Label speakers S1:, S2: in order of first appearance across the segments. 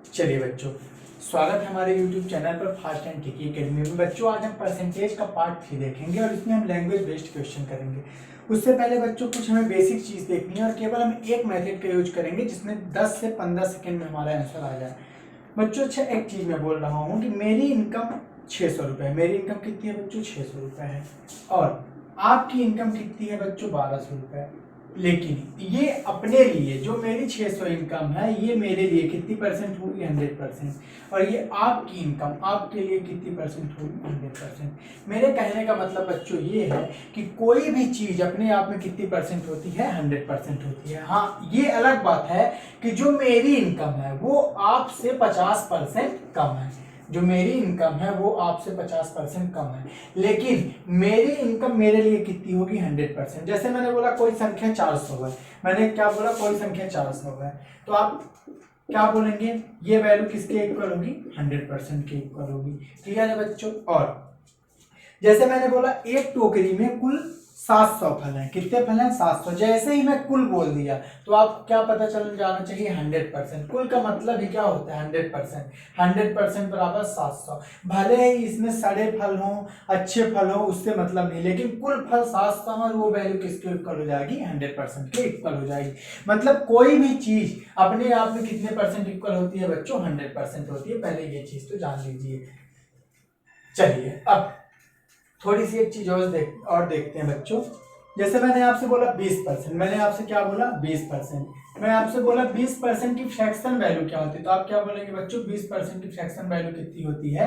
S1: चलिए बच्चों, स्वागत है हमारे YouTube चैनल पर फास्ट एंड ट्रिकी अकेडमी में। बच्चों आज हम परसेंटेज का पार्ट 3 देखेंगे और इसमें हम लैंग्वेज बेस्ड क्वेश्चन करेंगे। उससे पहले बच्चों कुछ हमें बेसिक चीज़ देखनी है और केवल हम एक मेथड का यूज करेंगे जिसमें 10 से 15 सेकेंड में हमारा आंसर आ जाए। बच्चों अच्छा एक चीज़ मैं बोल रहा हूँ कि मेरी इनकम 600 रुपये है। मेरी इनकम कितनी है बच्चों? 600 रुपये है। और आपकी इनकम कितनी है बच्चों? 1200 रुपये। लेकिन ये अपने लिए जो मेरी 600 इनकम है ये मेरे लिए कितनी परसेंट होगी? 100%। और ये आपकी इनकम आपके लिए कितनी परसेंट होगी? 100%। मेरे कहने का मतलब बच्चों ये है कि कोई भी चीज अपने आप में कितनी परसेंट होती है? 100% होती है। हाँ, ये अलग बात है कि जो मेरी इनकम है वो आपसे 50% कम है। जो मेरी इनकम है वो आपसे 50% कम है, लेकिन मेरी इनकम मेरे लिए कितनी होगी? 100%। जैसे मैंने बोला कोई संख्या 400 है, मैंने क्या बोला? कोई संख्या 400 है, तो आप क्या बोलेंगे? ये वैल्यू किसके इक्वल होगी? 100% के इक्वल होगी। क्लियर है बच्चों? और जैसे मैंने बोला एक टोकरी में कुल 700 फल हैं। कितने फल हैं? 700। जैसे ही मैं कुल बोल दिया तो आपको क्या पता चल जाना चाहिए? 100%। कुल का मतलब ही क्या होता है? 100%। 100% बराबर 700। भले ही इसमें सड़े फल हों, अच्छे फल हों, उससे मतलब नहीं, लेकिन कुल फल 700 और वो वैल्यू किसके इक्वल हो जाएगी? 100% के इक्वल हो जाएगी। मतलब कोई भी चीज अपने आप में कितने परसेंट इक्वल होती है बच्चों? 100% होती है। पहले ये चीज तो जान लीजिए। चलिए अब थोड़ी सी एक चीज और देखते हैं बच्चों। जैसे मैंने आपसे बोला 20%, मैंने आपसे क्या बोला? 20%। मैं आपसे बोला 20% की फ्रैक्शन वैल्यू क्या होती है, तो आप क्या बोलेंगे बच्चों? 20% की फ्रैक्शन वैल्यू कितनी होती है?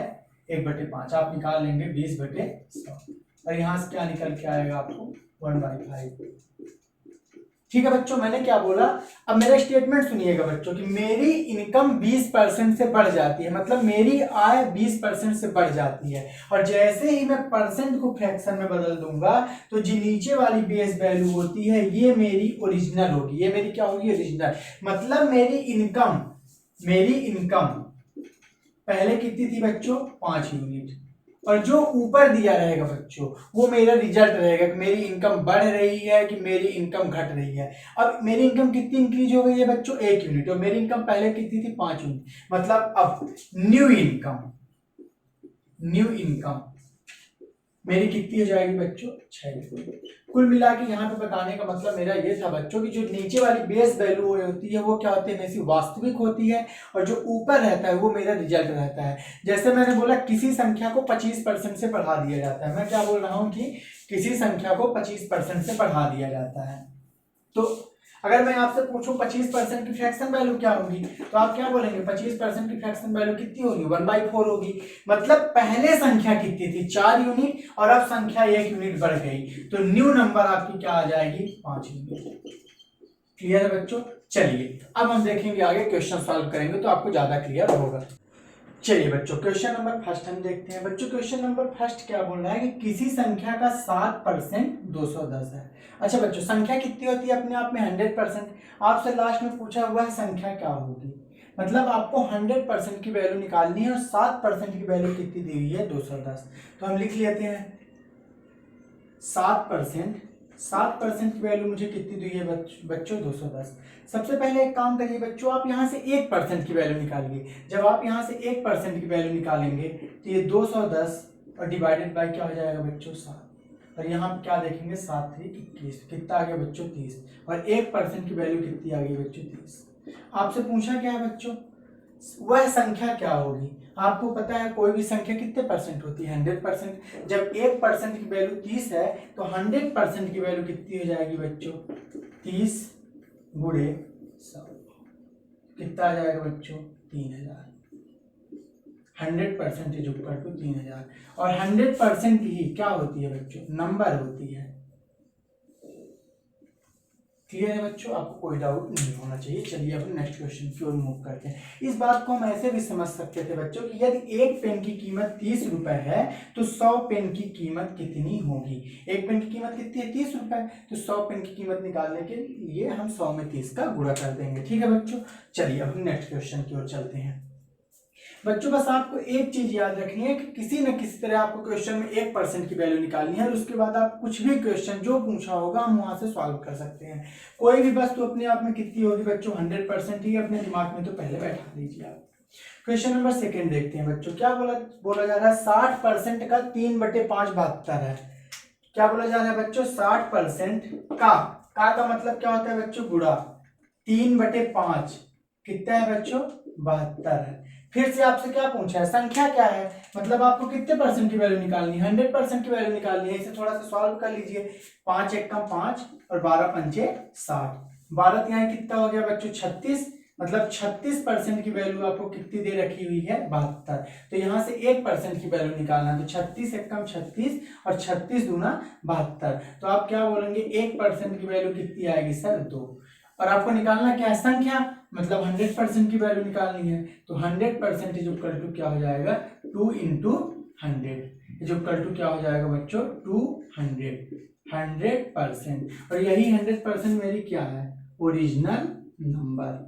S1: 1/5। आप निकाल लेंगे 20/100 और यहां से क्या निकल के आएगा आपको? 1/5। ठीक है बच्चों, मैंने क्या बोला? अब मेरा स्टेटमेंट सुनिएगा बच्चों कि मेरी इनकम 20% से बढ़ जाती है, मतलब मेरी आय 20% से बढ़ जाती है। और जैसे ही मैं परसेंट को फ्रैक्शन में बदल दूंगा तो जो नीचे वाली बेस वैल्यू होती है ये मेरी ओरिजिनल होगी। ये मेरी क्या होगी? ओरिजिनल। मतलब मेरी इनकम पहले कितनी थी बच्चों? 5 यूनिट। और जो ऊपर दिया रहेगा बच्चों वो मेरा रिजल्ट रहेगा कि मेरी इनकम बढ़ रही है कि मेरी इनकम घट रही है। अब मेरी इनकम कितनी इंक्रीज हो गई है बच्चों? 1 यूनिट। और मेरी इनकम पहले कितनी थी? 5 यूनिट। मतलब अब न्यू इनकम मेरी कितनी हो जाएगी बच्चों? 6। कुल मिला के यहाँ पे बताने का मतलब मेरा ये था बच्चों कि जो नीचे वाली बेस वैल्यू होती है वो क्या होती है? मेरी वास्तविक होती है, और जो ऊपर रहता है वो मेरा रिजल्ट रहता है। जैसे मैंने बोला किसी संख्या को 25% से बढ़ा दिया जाता है। मैं क्या बोल रहा हूँ कि किसी संख्या को 25% से बढ़ा दिया जाता है। तो अगर मैं आपसे पूछूं 25% की फ्रैक्शन वैल्यू क्या होगी, तो आप क्या बोलेंगे? 25% की फ्रैक्शन वैल्यू कितनी होगी? 1/4 होगी। मतलब पहले संख्या कितनी थी? 4 यूनिट, और अब संख्या 1 यूनिट बढ़ गई, तो न्यू नंबर आपकी क्या आ जाएगी? 5 यूनिट। क्लियर है बच्चों? चलिए अब हम देखेंगे आगे, क्वेश्चन सॉल्व करेंगे तो आपको ज्यादा क्लियर होगा। चलिए बच्चों क्वेश्चन नंबर फर्स्ट हम देखते हैं। बच्चों क्वेश्चन नंबर फर्स्ट क्या बोल रहा है कि किसी संख्या का 7% 210 है। अच्छा बच्चों, संख्या कितनी होती है अपने आप में? 100%। आपसे लास्ट में पूछा हुआ है संख्या क्या होगी, मतलब आपको 100% की वैल्यू निकालनी है और 7% की वैल्यू कितनी दी हुई है? 210। तो हम लिख लेते हैं 7%। 7% की वैल्यू मुझे कितनी दी है बच्चों? 210। सबसे पहले एक काम करिए बच्चों, आप यहां से 1% की वैल्यू निकालिए। जब आप यहां से 1% की वैल्यू निकालेंगे तो ये 210 और डिवाइडेड बाय क्या हो जाएगा बच्चों? 7। और यहाँ क्या देखेंगे? 7 3 21। कितना आ गया बच्चों? 30। और 1% की वैल्यू कितनी आ गई बच्चों? 30। आपसे पूछा क्या है बच्चों? वह संख्या क्या होगी? आपको पता है कोई भी संख्या कितने परसेंट होती है? 100%। जब 1% की वैल्यू 30 है तो 100% की वैल्यू कितनी हो जाएगी बच्चों? 30 गुणे 100। कितना आ जाएगा बच्चों? 3000। 100% इज इक्वल टू 3000। और 100% ही क्या होती है बच्चों? नंबर होती है। क्लियर है बच्चों? आपको कोई डाउट नहीं होना चाहिए। चलिए अब नेक्स्ट क्वेश्चन की ओर मूव करते हैं। इस बात को हम ऐसे भी समझ सकते थे बच्चों कि यदि एक पेन की कीमत 30 रुपए है तो 100 पेन की कीमत कितनी होगी? एक पेन की कीमत कितनी है? 30 रुपए। तो 100 पेन की कीमत निकालने के लिए हम 100 में 30 का गुणा कर देंगे। ठीक है बच्चों? चलिए अब हम नेक्स्ट क्वेश्चन की ओर चलते हैं। बच्चों बस आपको एक चीज याद रखनी है कि किसी न किसी तरह आपको क्वेश्चन में 1% की वैल्यू निकालनी है और उसके बाद आप कुछ भी क्वेश्चन जो पूछा होगा हम वहां से सॉल्व कर सकते हैं। कोई भी वस्तु अपने आप में कितनी होगी बच्चों? 100% ही। अपने दिमाग में तो पहले बैठा लीजिए आप। क्वेश्चन नंबर सेकंड देखते हैं बच्चों। क्या बोला जा रहा है 60% का 3/5 है। क्या बोला जा रहा है बच्चों 60% का मतलब क्या होता है बच्चों गुणा 3/5 कितना है बच्चों 72 है। फिर से आपसे क्या पूछा है संख्या क्या है, मतलब आपको कितने परसेंट की वैल्यू निकालनी है 100% की वैल्यू निकालनी है। इसे थोड़ा सा सॉल्व कर लीजिए। 5 एकम 5 और 12 पंचे 60। 12 यहाँ कितना हो गया बच्चों 36, मतलब 36% की वैल्यू आपको कितनी दे रखी हुई है 72। तो यहाँ से 1% की वैल्यू निकालना है। तो 36 एकम 36 और 36 दूना 72। तो आप क्या बोलेंगे 1% की वैल्यू कितनी आएगी सर 2। और आपको निकालना क्या है संख्या, मतलब 100% की वैल्यू निकालनी है। तो 100% इज इक्वल टू क्या हो जाएगा 2 इंटू 100 इज इक्वल टू क्या हो जाएगा बच्चों 200। 100%। और यही 100% मेरी क्या है ओरिजिनल नंबर।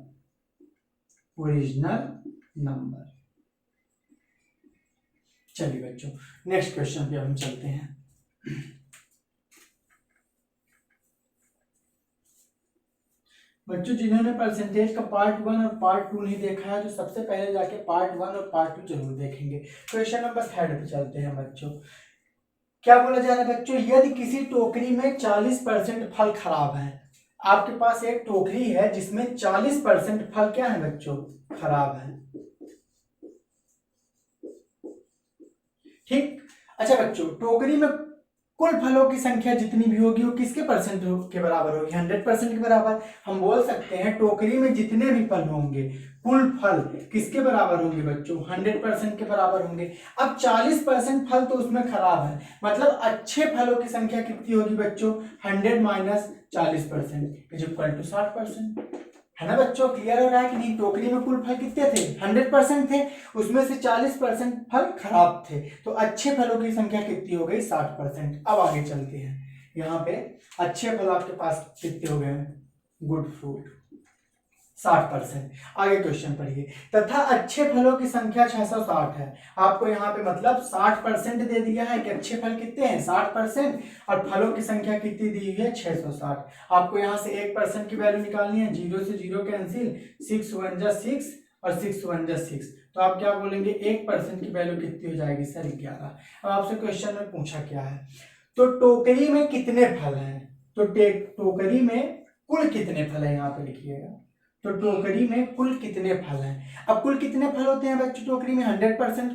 S1: चलिए बच्चों नेक्स्ट क्वेश्चन पे हम चलते हैं। बच्चों जिन्होंने परसेंटेज का पार्ट 1 और पार्ट 2 नहीं देखा है तो सबसे पहले जाके पार्ट 1 और पार्ट 2 जरूर देखेंगे। क्वेश्चन नंबर 3 पे चलते हैं बच्चों। क्या बोला जा रहा है बच्चों, यदि किसी टोकरी में 40% फल खराब है। आपके पास एक टोकरी है जिसमें 40% फल क्या है बच्चों खराब है। ठीक, अच्छा बच्चों टोकरी में कुल फलों की संख्या जितनी भी होगी वो किसके परसेंट के बराबर होगी 100% के बराबर। हम बोल सकते हैं टोकरी में जितने भी फल होंगे कुल फल किसके बराबर होंगे बच्चों 100% के बराबर होंगे। अब 40% फल तो उसमें खराब है, मतलब अच्छे फलों की संख्या कितनी होगी बच्चों 100 माइनस 40% इज इक्वल टू 60%। है ना बच्चों, क्लियर हो रहा है कि नहीं। टोकरी में कुल फल कितने थे 100% थे, उसमें से 40% फल खराब थे, तो अच्छे फलों की संख्या कितनी हो गई 60%। अब आगे चलते हैं, यहाँ पे अच्छे फल आपके पास कितने हो गए गुड फ्रूट 60%। आगे क्वेश्चन पढ़िए। तथा अच्छे फलों की संख्या 660 है। आपको यहाँ पे मतलब 60% दे दिया है कि अच्छे फल कितने हैं 60% और फलों की संख्या कितनी दी हुई है 660। आपको यहाँ से 1% की वैल्यू निकालनी है। 0 से 0 कैंसिल, 6 1 जा 6 और 6 1 जा 6। तो आप क्या बोलेंगे 1% की वैल्यू कितनी हो जाएगी सर 11। अब आपसे क्वेश्चन में पूछा क्या है, तो टोकरी में कितने फल हैं, तो टोकरी में कुल कितने फल है यहाँ पे लिखिएगा। तो टोकरी में कुल कितने फल हैं। अब कुल कितने फल होते हैं बच्चों टोकरी में 100%।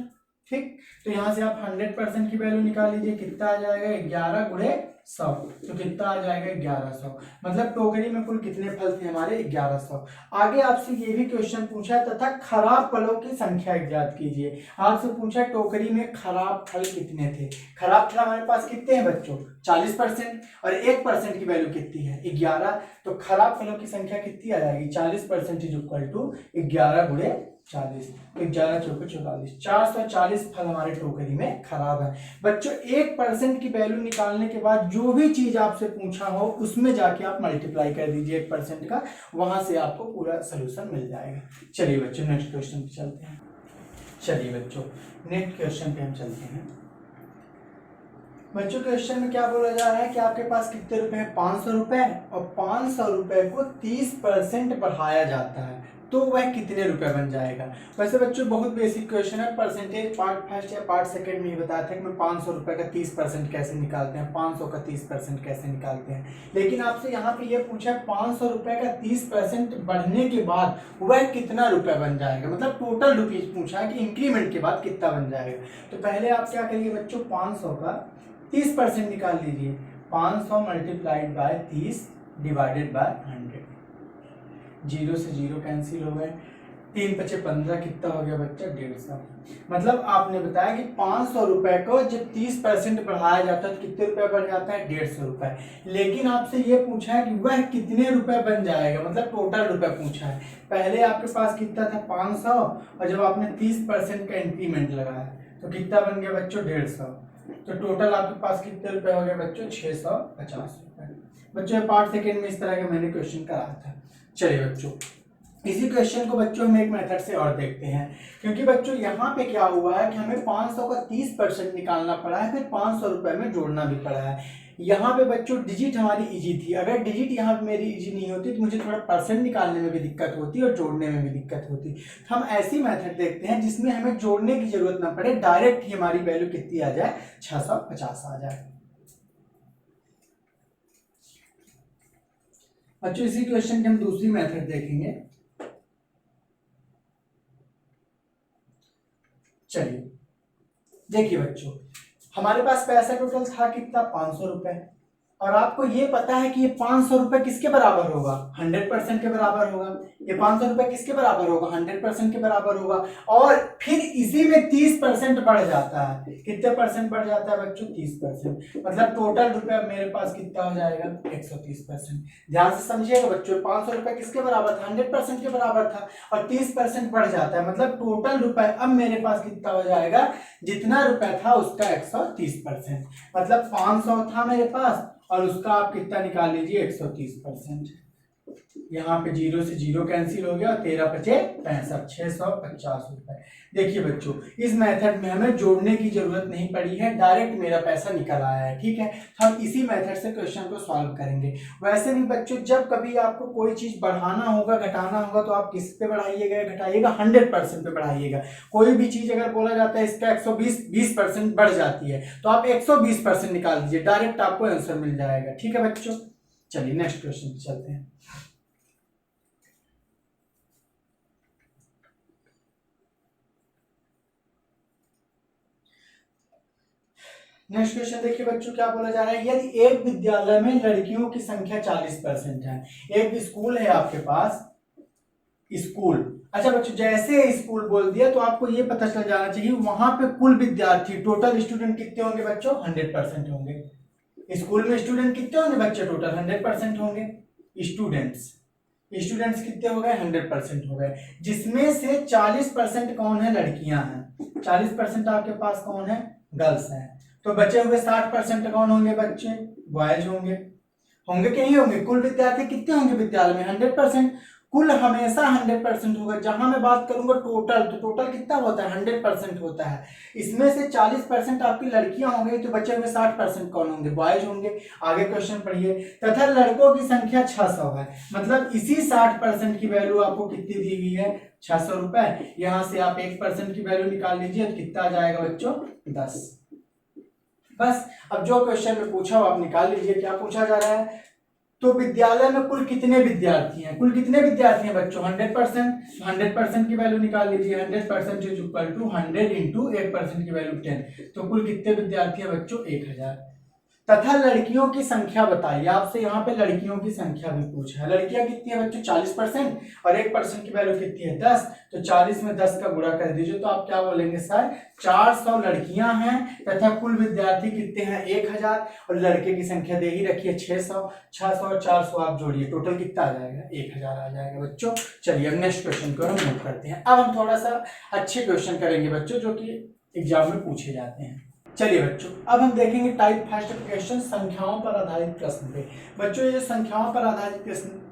S1: ठीक, तो यहां से आप 100% की वैल्यू निकाल लीजिए। कितना आ जाएगा 11 गुणे 100, तो कितना आ जाएगा 1100। मतलब टोकरी में कुल कितने फल थे हमारे 1100। आगे आपसे ये भी क्वेश्चन पूछा है तथा खराब फलों की संख्या ज्ञात कीजिए। आपसे पूछा टोकरी में खराब फल कितने थे। खराब फल हमारे पास कितने हैं बच्चों 40% और 1% की वैल्यू कितनी है 11। तो खराब फलों की संख्या कितनी आ जाएगी 40% इज इक्वल टू 11 गुणे 40। तो 11 चौके 44, 440 फल हमारे टोकरी में खराब है। बच्चों 1% की वैल्यू निकालने के बाद जो भी चीज आपसे पूछा हो उसमें जाके आप मल्टीप्लाई कर दीजिए 1% का, वहां से आपको पूरा सोल्यूशन मिल जाएगा। चलिए बच्चों नेक्स्ट क्वेश्चन पे चलते हैं। चलिए बच्चों नेक्स्ट क्वेश्चन पे हम चलते हैं। बच्चों क्वेश्चन में क्या बोला जा रहा है कि आपके पास कितने रुपए हैं 500 रुपए, और 500 रुपए को 30% बढ़ाया जाता है तो वह कितने रुपए बन जाएगा। वैसे बच्चों बहुत बेसिक क्वेश्चन है, परसेंटेज पार्ट फर्स्ट या पार्ट सेकंड में ही बताया था कि मैं 500 रुपए का 30% कैसे निकालते हैं, 500 का 30% कैसे निकालते हैं। लेकिन आपसे यहाँ पे ये पूछा है 500 रुपए का 30% बढ़ने के बाद वह कितना रुपए बन जाएगा, मतलब टोटल रुपीज पूछा है कि इंक्रीमेंट के बाद कितना बन जाएगा। तो पहले आप क्या करिए बच्चों 500 का 30% निकाल लीजिए। 500 मल्टीप्लाइड बाय 30 डिवाइडेड बाय 100। 0 से 0 कैंसिल हो गए, 3 पचे 15 कितना हो गया बच्चा 150। मतलब आपने बताया कि 500 रुपए को जब 30% बढ़ाया जाता है तो कितने रुपए बढ़ जाता है 150 रुपए। लेकिन आपसे ये पूछा है कि वह कितने रुपए बन जाएगा, मतलब टोटल रुपए पूछा है। पहले आपके पास कितना था 500 और जब आपने 30% का इंक्रीमेंट लगाया तो कितना बन गया बच्चों 150। तो टोटल आपके पास कितने रुपए हो गए बच्चों 650 रुपए। बच्चों पार्ट सेकंड में इस तरह का मैंने क्वेश्चन कराया था। चलिए बच्चों इसी क्वेश्चन को बच्चों हम एक मेथड से और देखते हैं, क्योंकि बच्चों यहाँ पे क्या हुआ है कि हमें 500 का 30% निकालना पड़ा है, फिर 500 रुपए में जोड़ना भी पड़ा है। यहाँ पे बच्चों डिजिट हमारी इजी थी, अगर डिजिट यहाँ पे मेरी इजी नहीं होती तो मुझे थोड़ा परसेंट निकालने में भी दिक्कत होती और जोड़ने में भी दिक्कत होती। तो हम ऐसी मेथड देखते हैं जिसमें हमें जोड़ने की जरूरत ना पड़े, डायरेक्ट ही हमारी वैल्यू कितनी आ जाए, 650 आ जाए। बच्चों इसी क्वेश्चन की हम दूसरी मेथड देखेंगे। चलिए देखिए बच्चों, हमारे पास पैसा टोटल था कितना, 500 रुपए, और आपको ये पता है कि ये 500 रुपए किसके बराबर होगा, 100% के बराबर होगा। ये 500 रुपए किसके बराबर होगा, 100% के बराबर होगा। और फिर इसी में 30% बढ़ जाता है, कितने परसेंट बढ़ जाता है बच्चों, 30%। मतलब टोटल रुपए मेरे पास कितना हो जाएगा, 130%। ध्यान से समझिएगा बच्चों, 500 रुपए किसके बराबर था, 100% के बराबर था, और 30% बढ़ जाता है, मतलब टोटल रुपए अब मेरे पास कितना हो जाएगा, जितना रुपए था उसका 130%। मतलब 500 था मेरे पास और उसका आप कितना निकाल लीजिए, 130%। यहाँ पे 0 से 0 कैंसिल हो गया, 13 पचे 65, 650 रुपए। देखिए बच्चों, इस मेथड में हमें जोड़ने की जरूरत नहीं पड़ी है, डायरेक्ट मेरा पैसा निकल आया है। ठीक है, हम इसी मेथड से क्वेश्चन को सॉल्व करेंगे। वैसे भी बच्चों, जब कभी आपको कोई चीज बढ़ाना होगा, घटाना होगा, तो आप किस पे बढ़ाइएगा, घटाइएगा, 100% पे बढ़ाइएगा। कोई भी चीज अगर बोला जाता है इसका 120% बढ़ जाती है, तो आप 120% निकाल दीजिए, डायरेक्ट आपको आंसर मिल जाएगा। ठीक है बच्चों, चलिए नेक्स्ट क्वेश्चन चलते हैं। नेक्स्ट क्वेश्चन देखिए बच्चों, क्या बोला जा रहा है, यदि एक विद्यालय में लड़कियों की संख्या 40% है, एक स्कूल है आपके पास, स्कूल। अच्छा बच्चों, जैसे स्कूल बोल दिया तो आपको ये पता चल जाना चाहिए वहां पे कुल विद्यार्थी, टोटल स्टूडेंट कितने होंगे बच्चों, 100% होंगे। स्कूल में स्टूडेंट कितने होंगे बच्चे, टोटल 100% होंगे। स्टूडेंट्स स्टूडेंट्स कितने हो गए, 100% हो गए, जिसमें से 40% कौन है, लड़कियां हैं। 40% आपके पास कौन है, गर्ल्स हैं। तो बचे हुए 60% कौन होंगे बच्चे, बॉयज होंगे। होंगे कि नहीं होंगे, कुल विद्यार्थी कितने होंगे विद्यालय में, 100%। कुल हमेशा 100% होगा। जहां मैं बात करूंगा टोटल, तो टोटल कितना होता है, 100% होता है। इसमें से 40% आपकी लड़कियां होंगी, तो बचे हुए 60% कौन होंगे, बॉयज होंगे। आगे क्वेश्चन पढ़िए, तथा लड़कों की संख्या 600 है। मतलब इसी 60% की वैल्यू आपको कितनी दी हुई है, 600 रुपए। यहां से आप 1% की वैल्यू निकाल लीजिए, तो कितना आ जाएगा बच्चों, 10। बस अब जो क्वेश्चन में पूछा हो आप निकाल लीजिए, क्या पूछा जा रहा है। तो विद्यालय में कुल कितने विद्यार्थी हैं, कुल कितने विद्यार्थी हैं बच्चों, 100%। 100% की वैल्यू निकाल लीजिए, 100% इज इक्वल टू 100 इंटू 1% की वैल्यू 10। तो कुल कितने विद्यार्थी हैं बच्चों, 1000। तथा लड़कियों की संख्या बताइए, आपसे यहाँ पे लड़कियों की संख्या भी पूछा है। लड़कियां कितनी है बच्चों, 40%, और 1% की वैल्यू कितनी है, 10। तो 40 में 10 का गुणा कर दीजिए, तो आप क्या बोलेंगे सर, 400 लड़कियां हैं, तथा कुल विद्यार्थी कितने हैं, 1000, और लड़के की संख्या दे ही रखिए 600। 600 और 400 आप जोड़िए, टोटल कितना आ जाएगा, 1000 आ जाएगा बच्चों। चलिए अब नेक्स्ट क्वेश्चन को हम मूव करते हैं। अब हम थोड़ा सा अच्छे क्वेश्चन करेंगे बच्चों, जो कि एग्जाम में पूछे जाते हैं। चलिए बच्चों, अब हम देखेंगे टाइप फर्स्ट क्वेश्चन, संख्याओं पर आधारित प्रश्न पे। बच्चों ये संख्याओं पर आधारित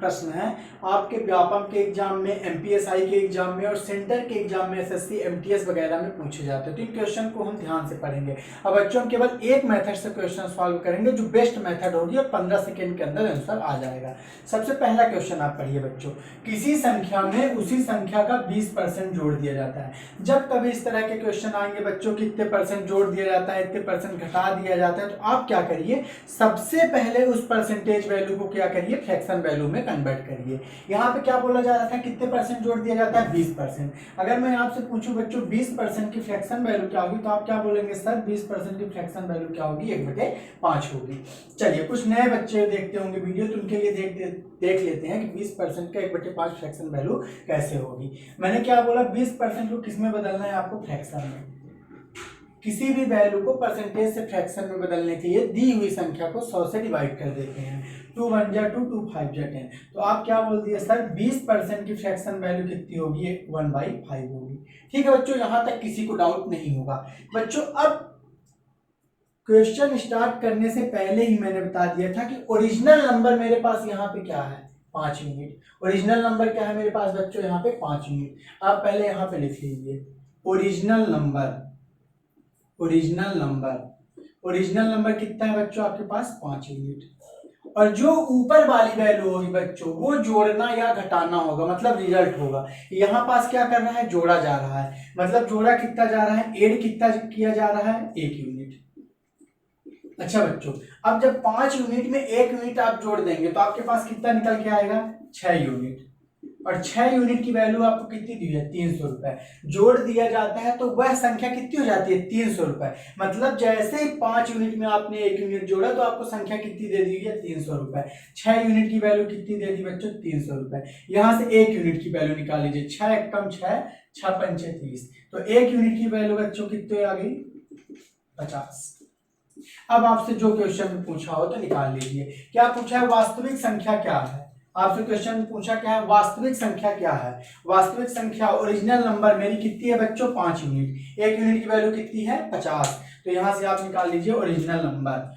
S1: प्रश्न है, आपके व्यापम के एग्जाम में, एमपीएसआई के एग्जाम में, और सेंटर के एग्जाम में, एसएससी एमटीएस वगैरह में पूछे जाते हैं। तो इन क्वेश्चन को हम ध्यान से पढ़ेंगे। अब बच्चों हम केवल एक मेथड से क्वेश्चन सॉल्व करेंगे, जो बेस्ट मेथड होगी, और 15 सेकेंड के अंदर आंसर आ जाएगा। सबसे पहला क्वेश्चन आप पढ़िए बच्चों, किसी संख्या में उसी संख्या का 20% जोड़ दिया जाता है। जब कभी इस तरह के क्वेश्चन आएंगे बच्चों, कितने परसेंट जोड़ दिया जाता है, इतने परसेंट घटा दिया जाता है, तो आप क्या करिए, सबसे पहले उस परसेंटेज वैल्यू को क्या करिए, फ्रैक्शन वैल्यू में कन्वर्ट करिए। यहाँ पे क्या बोला जा रहा था, कितने परसेंट जोड़ दिया जाता है, 20%। अगर मैं आपसे पूछूं बच्चों 20% की फ्रैक्शन वैल्यू क्या होगी, तो आप क्या बोलेंगे सर, 20% की फ्रैक्शन वैल्यू क्या होगी, 1/5 होगी। चलिए कुछ नए बच्चे देखते होंगे वीडियो, तो उनके लिए देख लेते हैं कि 20% का 1/5 फ्रैक्शन वैल्यू कैसे होगी। मैंने क्या बोला, 20% को किस में बदलना है आपको, फ्रैक्शन में। किसी भी वैल्यू को परसेंटेज से फ्रैक्शन में बदलने के लिए दी हुई संख्या को 100 से डिवाइड कर देते हैं। 2 1 जा 2, 2 5 जा 10। तो आप क्या बोल दिए सर, 20% की फ्रैक्शन वैल्यू कितनी होगी, 1/5 होगी। ठीक है बच्चों, यहां तक किसी को डाउट नहीं होगा। बच्चों अब क्वेश्चन स्टार्ट करने से पहले ही मैंने बता दिया था कि ओरिजिनल नंबर मेरे पास यहाँ पे क्या है, 5 यूनिट। ओरिजिनल नंबर क्या है मेरे पास बच्चों, यहाँ पे 5 यूनिट। आप पहले यहाँ पे लिख लीजिए, ओरिजिनल नंबर ओरिजिनल नंबर कितना है बच्चों आपके पास 5 यूनिट। और जो ऊपर वाली वैल्यू होगी बच्चों वो जोड़ना या घटाना होगा, मतलब रिजल्ट होगा। यहाँ पास क्या कर रहा है, जोड़ा जा रहा है, मतलब जोड़ा कितना जा रहा है, ऐड कितना किया जा रहा है, 1 यूनिट। अच्छा बच्चों, अब जब 5 यूनिट में 1 यूनिट आप जोड़ देंगे तो आपके पास कितना निकल के आएगा, 6 यूनिट। और 6 यूनिट की वैल्यू आपको कितनी दी है, 300 रुपए। जोड़ दिया जाता है तो वह संख्या कितनी हो जाती है, 300 रुपए। मतलब जैसे ही 5 यूनिट में आपने 1 यूनिट जोड़ा तो आपको संख्या कितनी दे दी है, 300 रुपए। 6 यूनिट की वैल्यू कितनी दे दी बच्चों, 300 रुपए। यहां से 1 यूनिट की वैल्यू निकाल लीजिए, 6 एकम 6, 6 पंचे 30। तो 1 यूनिट की वैल्यू बच्चों कितनी आ गई, 50। अब आपसे जो क्वेश्चन पूछा हो तो निकाल लीजिए। क्या पूछा है, वास्तविक संख्या क्या है। आपसे क्वेश्चन पूछा क्या है, वास्तविक संख्या क्या है। वास्तविक संख्या ओरिजिनल नंबर मेरी कितनी है बच्चों, 5 यूनिट। 1 यूनिट की वैल्यू कितनी है, 50। तो यहां से आप निकाल लीजिए ओरिजिनल नंबर।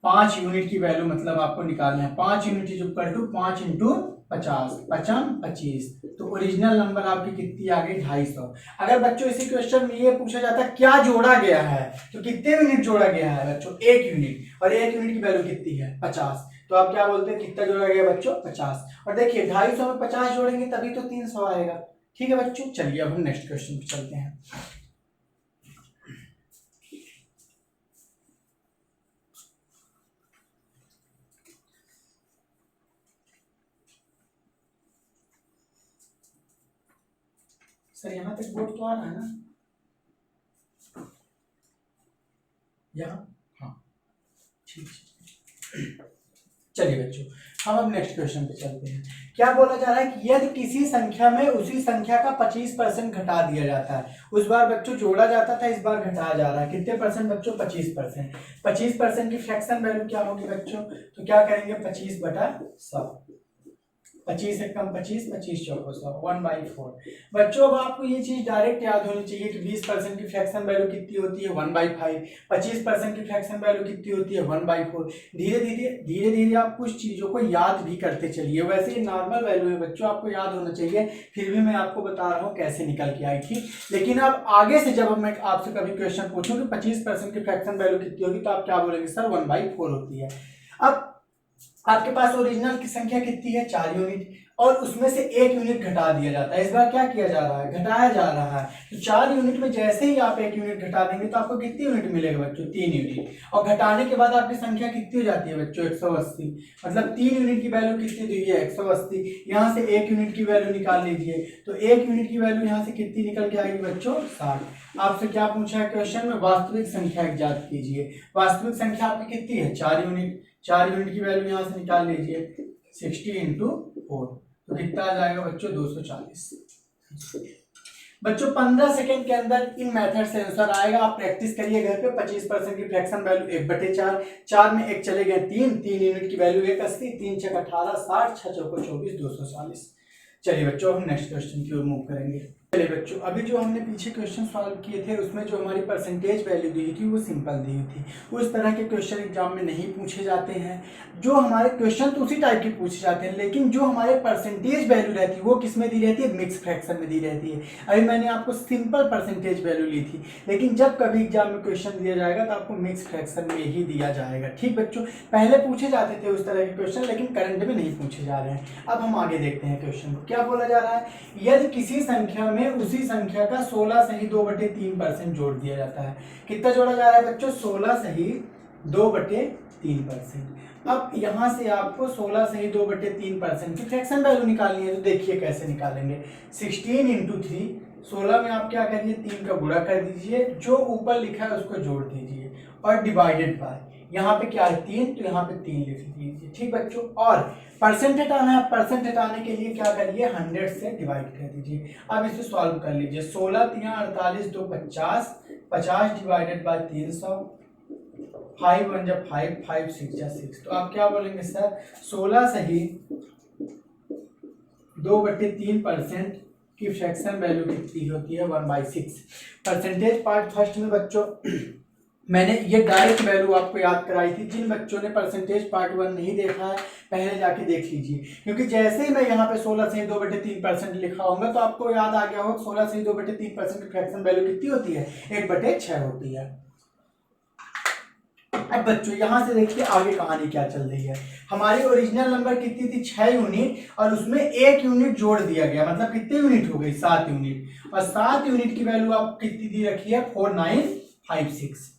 S1: 5 यूनिट की वैल्यू मतलब आपको निकालना है 5 unit is equal to 5 into 50, 55 25। तो ओरिजिनल नंबर आपकी कितनी आ गई, 250। अगर बच्चों इसी क्वेश्चन में ये पूछा जाता क्या जोड़ा गया है तो कितने यूनिट जोड़ा गया है बच्चों, 1 यूनिट। और 1 यूनिट की वैल्यू कितनी है, 50। तो आप क्या बोलते हैं, कितना जोड़ा गया बच्चों, 50। और देखिए 250 में 50 जोड़ेंगे तभी तो 300 आएगा। ठीक है बच्चों, चलिए अब हम नेक्स्ट क्वेश्चन पे चलते हैं। सर यहाँ तक बोर्ड तो आ रहा है ना, यहाँ, हाँ ठीक है। चलिए बच्चों, हम अब नेक्स्ट क्वेश्चन पे चलते हैं। क्या बोला जा रहा है कि यदि किसी संख्या में उसी संख्या का 25% घटा दिया जाता है। उस बार बच्चों जोड़ा जाता था, इस बार घटाया जा रहा है। कितने परसेंट बच्चों, 25%। 25% की फ्रैक्शन वैल्यू क्या होगी बच्चों, तो क्या करेंगे, 25/100। 25 से कम 25, 25 चौको 100, 1/4। बच्चों अब आपको ये चीज डायरेक्ट याद होनी चाहिए कि 20% की फ्रैक्शन वैल्यू कितनी होती है, 1/5। 25% की फ्रैक्शन वैल्यू कितनी होती है, 1/4। धीरे धीरे धीरे धीरे आप कुछ चीजों को याद भी करते चलिए। वैसे ये नॉर्मल वैल्यू है बच्चों, आपको याद होना चाहिए, फिर भी मैं आपको बता रहा हूँ कैसे निकल के आई थी। लेकिन अब आगे से जब मैं आपसे कभी क्वेश्चन पूछूं कि 25% की फ्रैक्शन वैल्यू कितनी होगी तो आप क्या बोलेंगे, सर 1/4 होती है। अब आपके पास ओरिजिनल की संख्या कितनी है, 4 यूनिट। और उसमें से 1 यूनिट घटा दिया जाता है। इस बार क्या किया जा रहा है, घटाया जा रहा है। तो 4 यूनिट में जैसे ही आप 1 यूनिट घटा देंगे तो आपको कितनी यूनिट मिलेगा बच्चों, 3 यूनिट। और घटाने के बाद आपकी संख्या कितनी हो जाती है बच्चों, 180। मतलब 3 यूनिट की वैल्यू कितनी दी है, 180। यहाँ से 1 यूनिट की वैल्यू निकाल लीजिए, तो 1 यूनिट की वैल्यू यहाँ से कितनी निकल के आएगी बच्चों, 60। आपसे क्या पूछा है क्वेश्चन में, वास्तविक संख्या ज्ञात कीजिए। वास्तविक संख्या आपकी कितनी है, 4 यूनिट। 4 यूनिट की वैल्यू यहां से निकाल लीजिए, 60 इंटू 4। तो कितना आ जाएगा बच्चों, 240। बच्चों 15 सेकंड के अंदर इन मेथड से आंसर आएगा। आप प्रैक्टिस करिए घर पे। 25% की फ्रैक्शन वैल्यू 1/4, 4 में 1 चले गए 3, 3 यूनिट की वैल्यू 180, 3 छक 18, 60, 6 चौको 24, 240। चलिए बच्चों हम नेक्स्ट क्वेश्चन की ओर मूव करेंगे। चलिए बच्चों, अभी जो हमने पीछे क्वेश्चन सॉल्व किए थे उसमें जो हमारी परसेंटेज वैल्यू दी थी वो सिंपल दी हुई थी। उस तरह के क्वेश्चन एग्जाम में नहीं पूछे जाते हैं। जो हमारे क्वेश्चन तो उसी टाइप के पूछे जाते हैं, लेकिन जो हमारे परसेंटेज वैल्यू रहती है वो किस में दी रहती है, मिक्स फ्रैक्शन में दी रहती है। अभी मैंने आपको सिंपल परसेंटेज वैल्यू ली थी, लेकिन जब कभी एग्जाम में क्वेश्चन दिया जाएगा तो आपको मिक्स फ्रैक्शन में ही दिया जाएगा। ठीक बच्चों, पहले पूछे जाते थे उस तरह के क्वेश्चन, लेकिन करंट में नहीं पूछे जा रहे हैं। अब हम आगे देखते हैं क्वेश्चन को। क्या बोला जा रहा है, यदि किसी संख्या में उसी संख्या का 16 सही 2/3% जोड़ दिया जाता है। कितना जोड़ा जा रहा है बच्चों, 16 सही 2/3%। अब यहां से आपको 16 सही 2/3% की फ्रैक्शन वैल्यू निकालनी है। तो देखिए कैसे निकालेंगे, 16 इंटू 3। 16 में आप क्या करिए, 3 का गुणा कर दीजिए, जो ऊपर लिखा है उसको जोड़ दीजिए, और डिवाइडेड बाय, यहाँ पे क्या है 3, तो यहाँ पे 3 लिख दीजिए। ठीक बच्चों, और परसेंट हटाना है। परसेंट हटाने के लिए क्या करिए, 100 से डिवाइड कर दीजिए। अब इसे सॉल्व कर लीजिए, 16 3 48 2 50, 50 डिवाइडेड बाय 300, 5 1 जा 5, 5 6 जा 6। तो आप क्या बोलेंगे सर, 16 सही 2/3% की फ्रैक्शन वैल्यू कितनी होती है, 1/6। परसेंटेज पार्ट फर्स्ट में बच्चों मैंने ये डायरेक्ट वैल्यू आपको याद कराई थी। जिन बच्चों ने परसेंटेज पार्ट 1 नहीं देखा है पहले जाके देख लीजिए, क्योंकि जैसे ही मैं यहाँ पे 16 से 2/3% लिखा होगा तो आपको याद आ गया होगा 16 से 2/3% की फ्रैक्शन वैल्यू कितनी होती है, 1/6 होती है। अब बच्चों यहाँ से देखिए आगे कहानी क्या चल रही है। हमारी ओरिजिनल नंबर कितनी थी 6 यूनिट और उसमें 1 यूनिट जोड़ दिया गया, मतलब कितने यूनिट हो गई 7 यूनिट। और 7 यूनिट की वैल्यू आप कितनी दी रखी है 4956।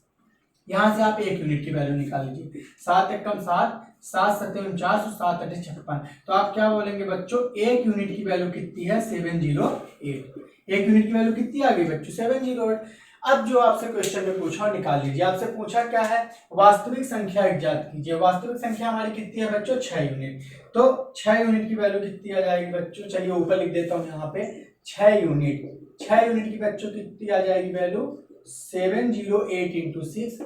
S1: यहाँ से आप 1 यूनिट की वैल्यू निकाल लीजिए। 7 एकम 7, 7 सत्ते 49 और 7 अठे 56। तो आप क्या बोलेंगे बच्चों 1 यूनिट की वैल्यू कितनी है 708। 1 यूनिट की वैल्यू कितनी आ गई बच्चों 708। अब जो आपसे क्वेश्चन में पूछा निकाल लीजिए। आपसे पूछा क्या है वास्तविक संख्या ज्ञात कीजिए। वास्तविक संख्या हमारी कितनी है बच्चों 6 यूनिट। तो 6 यूनिट की वैल्यू कितनी आ जाएगी बच्चों, चलिए ऊपर लिख देता हूँ यहाँ पे 6 यूनिट। 6 यूनिट की बच्चों कितनी आ जाएगी वैल्यू 708 इंटू 6,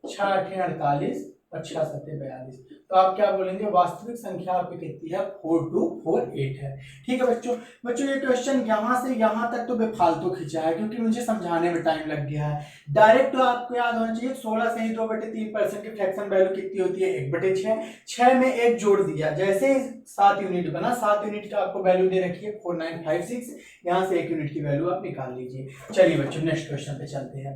S1: 6 अठे 48 और 6 सत्ते 42। तो आप क्या बोलेंगे वास्तविक संख्या आपकी कितनी है 4248 है। ठीक है बच्चों। बच्चों ये क्वेश्चन यहाँ से यहाँ तक तो बेफालतू खींचा है क्योंकि मुझे समझाने में टाइम लग गया है। डायरेक्ट तो आपको याद होना चाहिए 16 से ही 2/3% की फ्रैक्शन वैल्यू कितनी होती है 1/6। 6 में 1 जोड़ दिया, जैसे 7 यूनिट बना, 7 यूनिट का आपको वैल्यू दे रखी है 4956। यहाँ से 1 यूनिट की वैल्यू आप निकाल लीजिए। चलिए बच्चों नेक्स्ट क्वेश्चन पे चलते हैं।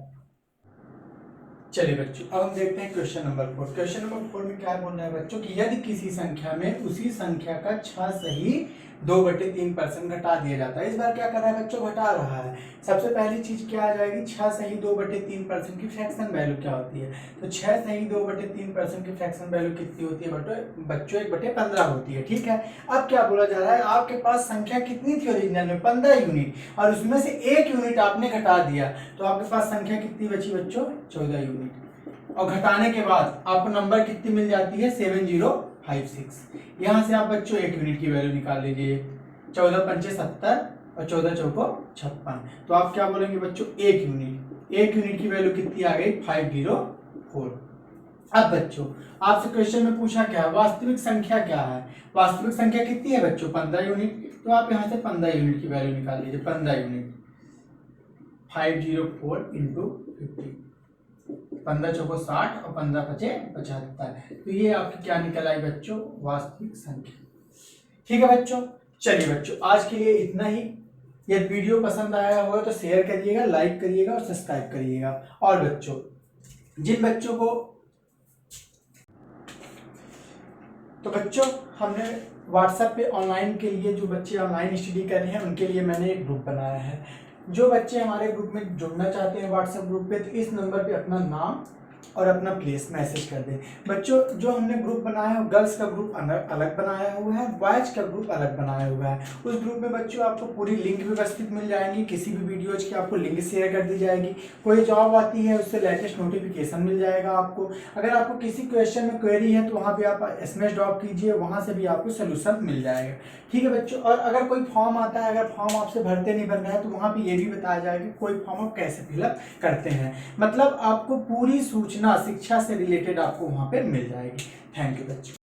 S1: चलिए बच्चों अब हम देखते हैं क्वेश्चन नंबर 4। क्वेश्चन नंबर 4 में क्या बोलना है बच्चों कि यदि किसी संख्या में उसी संख्या का 6 सही 2/3% घटा दिया जाता है। इस बार क्या कर रहा है बच्चों घटा रहा है। सबसे पहली चीज क्या आ जाएगी 6 सही 2/3% की फ्रैक्शन वैल्यू क्या होती है। तो 6 सही 2/3% की फ्रैक्शन वैल्यू कितनी होती है बच्चों 1/15 होती है। ठीक है। अब क्या बोला जा रहा है आपके पास संख्या कितनी थी ओरिजिनल में 15 यूनिट और उसमें से 1 यूनिट आपने घटा दिया, तो आपके पास संख्या कितनी बची बच्चों 14 यूनिट। और घटाने के बाद आपको नंबर कितनी मिल जाती है 7056। यहाँ से आप बच्चों 1 यूनिट की वैल्यू निकाल लीजिए। 14 पंचे 70 और 14 चौको 56। तो आप क्या बोलेंगे बच्चों 1 यूनिट। 1 यूनिट की वैल्यू कितनी आ गई 504। अब बच्चों आपसे क्वेश्चन में पूछा क्या है वास्तविक संख्या क्या है। वास्तविक संख्या कितनी है बच्चों 15 यूनिट। तो आप यहाँ से 15 यूनिट की वैल्यू निकाल लीजिए। 15 यूनिट 504 इंटू 50, 15 चौको 60 और 15 पचे 75। तो ये आपकी क्या निकल आई बच्चों वास्तविक संख्या। ठीक है बच्चों। चलिए बच्चों आज के लिए इतना ही। यदि वीडियो पसंद आया हो तो शेयर करिएगा, लाइक करिएगा और सब्सक्राइब करिएगा। और बच्चों जिन बच्चों को तो बच्चों हमने व्हाट्सएप पे ऑनलाइन के लिए जो बच्चे ऑनलाइन स्टडी कर रहे हैं उनके लिए मैंने एक ग्रुप बनाया है। जो बच्चे हमारे ग्रुप में जुड़ना चाहते हैं व्हाट्सएप ग्रुप पे तो इस नंबर पे अपना नाम और अपना प्लेस मैसेज कर दें। बच्चों जो हमने ग्रुप बनाया है गर्ल्स का ग्रुप अलग बनाया हुआ है, बॉयज का ग्रुप अलग बनाया हुआ है। उस ग्रुप में बच्चों आपको पूरी लिंक व्यवस्थित मिल जाएंगी, किसी भी वीडियोज की आपको लिंक शेयर कर दी जाएगी। कोई जॉब आती है उससे लेटेस्ट नोटिफिकेशन मिल जाएगा आपको। अगर आपको किसी क्वेश्चन में क्वेरी है तो वहाँ पे आप SMS ड्रॉप कीजिए, वहाँ से भी आपको सोल्यूशन मिल जाएगा। ठीक है बच्चों। और अगर कोई फॉर्म आता है, अगर फॉर्म आपसे भरते नहीं बन रहा है तो वहाँ पे ये भी बताया जाएगा कि कोई फॉर्म आप कैसे फिलअप करते हैं। मतलब आपको पूरी सूचना शिक्षा से रिलेटेड आपको वहाँ पे मिल जाएगी। थैंक यू बच्चों।